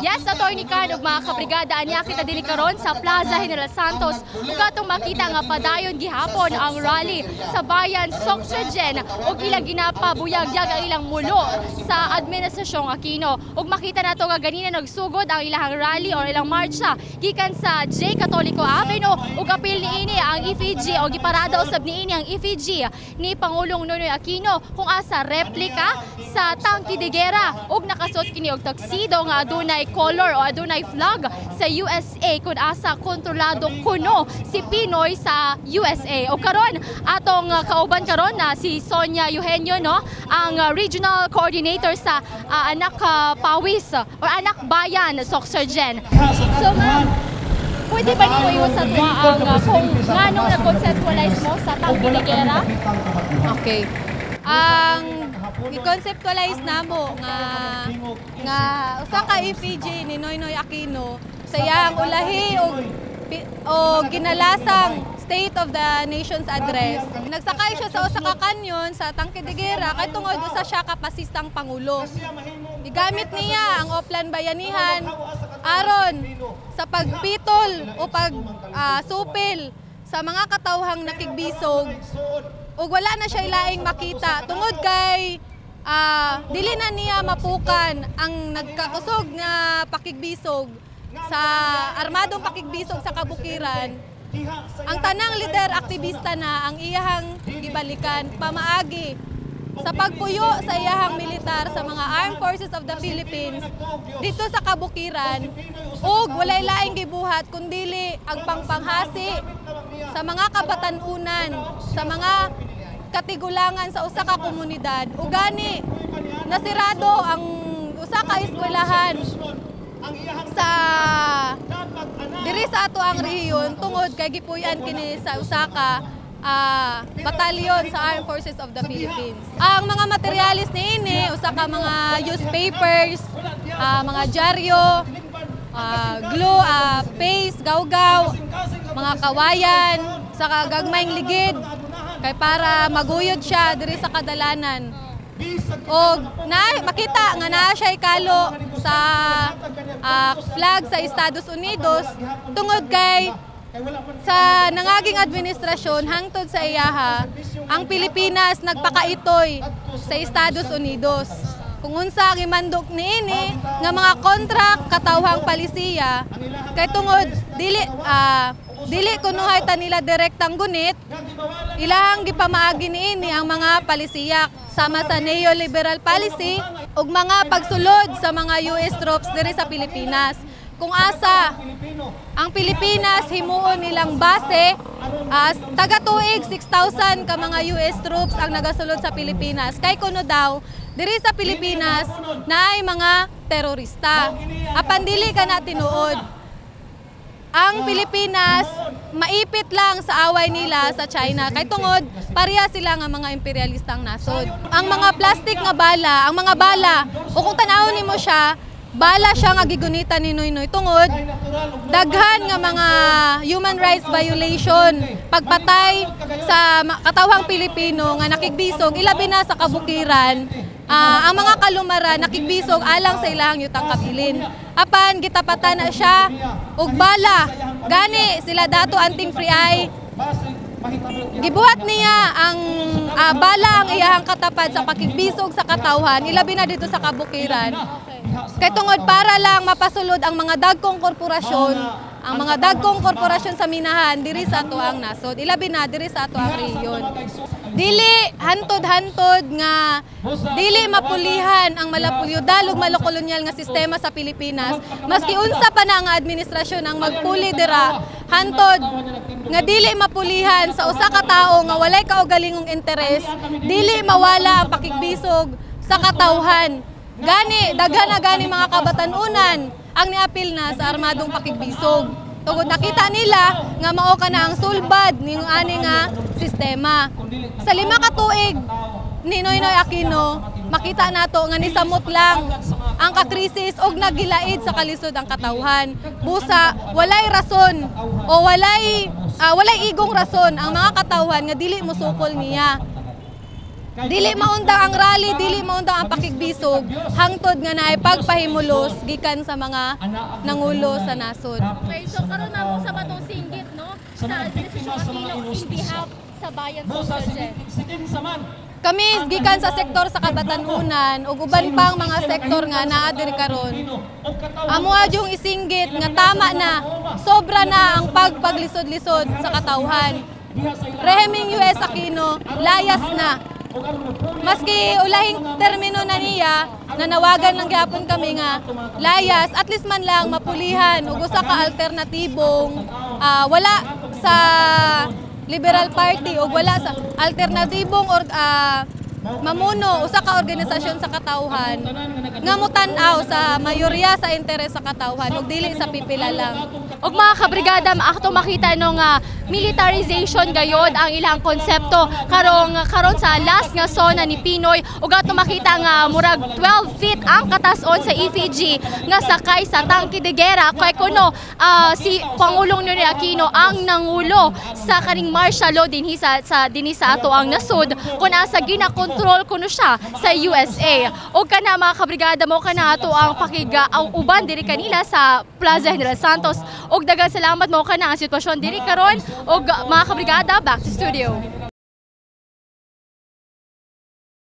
Yes, Attorney Khan ug mga kabrigada anya kita dinhi karon sa Plaza General Santos ug atong makita nga padayon gihapon ang rally sa bayan Soccergen ug ilang ginapabuyag ang ilang mulo sa Administrasyong Aquino. Ug makita nato nga ganina nagsugod ang ilang rally or ilang marcha gikan sa J. Catolico Avenue ug apil niini ang effigy o giparada usab niini ang effigy ni Pangulong Noynoy Aquino kung asa replika sa tangke de gera ug nakasuot kini og tuxedo nga adunay color o adunay flag sa USA kung asa kontrolado kuno si Pinoy sa USA. O karon atong kauban karon na si Sonia Eugenio, no, ang regional coordinator sa Anak Pawis or Anak Bayan Soccergen. So ma'am, pwede ba niyo iwas sa tuwa ang kung nganong nag-conceptualize mo sa tangke de gera? Okay. Ang i-conceptualize namo nga usa ka effigy ni Noynoy Aquino sa iyang ulahi o ginalasang State of the Nation's Address. Nagsakay siya sa usa ka kanyon sa tangke de gera kay tungod usa siya ka pasistang pangulo. Igamit niya ang Oplan Bayanihan aron sa pagpitol o supil sa mga katawhang nakigbisog ug wala na siya ilaing makita tungod kay dili na niya mapukan ang nagkakusog nga pakigbisog sa armadong pakigbisog sa kabukiran. Ang tanang lider aktivista na ang iyahang gibalikan pamaagi sa pagpuyo sa iyahang militar sa mga Armed Forces of the Philippines dito sa kabukiran ug walay laing gibuhat kundili ang pangpanghasi sa mga kabatanunan, sa mga katigulangan sa usa ka komunidad. Ug gani nasirado ang usa ka eskwelahan sa diri sa ato ang rehiyon tungod kay gipuy-an kini sa usa ka batalyon sa Armed Forces of the Philippines. Ang mga materialis niini usa ka mga newspapers, mga dyaryo, glue, paste, gawgaw, mga kawayan, sa gagmayng ligid kay para maguyod siya diri sa kadalanan. O makita nga naa siya ikalo sa flag sa Estados Unidos tungod kay sa nangaging administrasyon hangtod sa iyaha ang Pilipinas nagpakaitoy sa Estados Unidos. Kung unsa ang imandok niini nga mga kontrak katawhang palisiya kay tungod dili kunuhay ta nila direktang gunit ilang gipamaagi niini ang mga palisiya sama sa neoliberal policy ug mga pagsulod sa mga US troops diri sa Pilipinas. Kung asa ang Pilipinas himuon nilang base taga-tuig 6,000 ka mga US troops ang nagasulod sa Pilipinas kay kuno daw diri sa Pilipinas naay mga terorista. Apan dili kana tinuod. Ang Pilipinas maipit lang sa away nila sa China kay tungod pareha sila nga mga imperialistang nasod. Ang mga plastic nga bala, ang mga bala o kung tanawon nimo siya, bala siya nga gigunita ni Noynoy tungod daghan nga mga human rights violation, pagpatay sa katawhang Pilipino nga nakigbisog ilabi na sa kabukiran. Ang mga kalumaran nakigbisog alang sa ilahang yutang kabilin. Apan gitapatan na siya og bala. Gani sila dato anting free eye. Gibuhat niya ang bala ang iyahang katapad sa pakigbisog sa katawhan ilabi na dito sa kabukiran. Kay tungod para lang mapasulod ang mga dagkong korporasyon, ang mga dagkong korporasyon sa minahan diri sa ato ang nasod, ilabi na diri sa ato ang rehiyon. Dili hantod-hantod nga dili mapulihan ang malapulyudal ug malakolonyal nga sistema sa Pilipinas maski unsa pa na ang administrasyon ang magpuli dira hantod nga dili mapulihan sa usa ka tawo nga walay kaugalingong interes, dili mawala ang pakigbisog sa katawhan. Gani daghan na gani mga kabatanunan ang niapil na sa armadong pakigbisog. Tungod nakita nila nga mao ka na ang sulbad ning ani nga sistema. Sa 5 ka tuig ni Noynoy Aquino, makita nato nga nisamot lang ang kakrisis og nagilaid sa kalisod ang katawhan. Busa walay rason o walay igong rason ang mga katawhan nga dili mosukol niya. dili maundang ang rally, dili maundang ang pakigbisog hangtod nga naay pagpahimulos gikan sa mga nangulo sa nasod. Okay, so karon na mo sa batong singgit, no? Sa desisyon Aquino in behalf sa bayan Soccergen. Kami gikan sa sektor sa Kabatanunan ug uban pang mga sektor nga naa diri karon. Amo adjong isinggit nga tama na, sobra na ang pagpaglisod-lisod sa katawhan. Rehimeng US Aquino layas na. Maski ulahing termino na niya, nanawagan ng gihapon kami nga layas, at least man lang mapulihan ug usa ka alternatibong wala sa Liberal Party ug wala sa alternatibong mamuno usa ka organisasyon sa katawhan nga mutan-aw sa mayorya sa interes sa katawhan ug dili sa pipila lang. Og mga kabrigada, ato makita nung militarization gayod ang ilang konsepto karon sa last nga zona ni Pinoy, ug ato makita nga murag 12 feet ang katas-on sa effigy nga sakay sa tangke de gera kay kuno si Pangulong Ninoy Aquino ang nangulo sa kaning martial law dinhi sa ato ang nasud kun asa ginakontrol kuno siya sa USA. Og kana mga kabrigada mo kana ato ang ang uban diri kanila sa Plaza General Santos. Og daghang salamat mo kana ang sitwasyon diri karon. Og mga kabrigada, back to studio.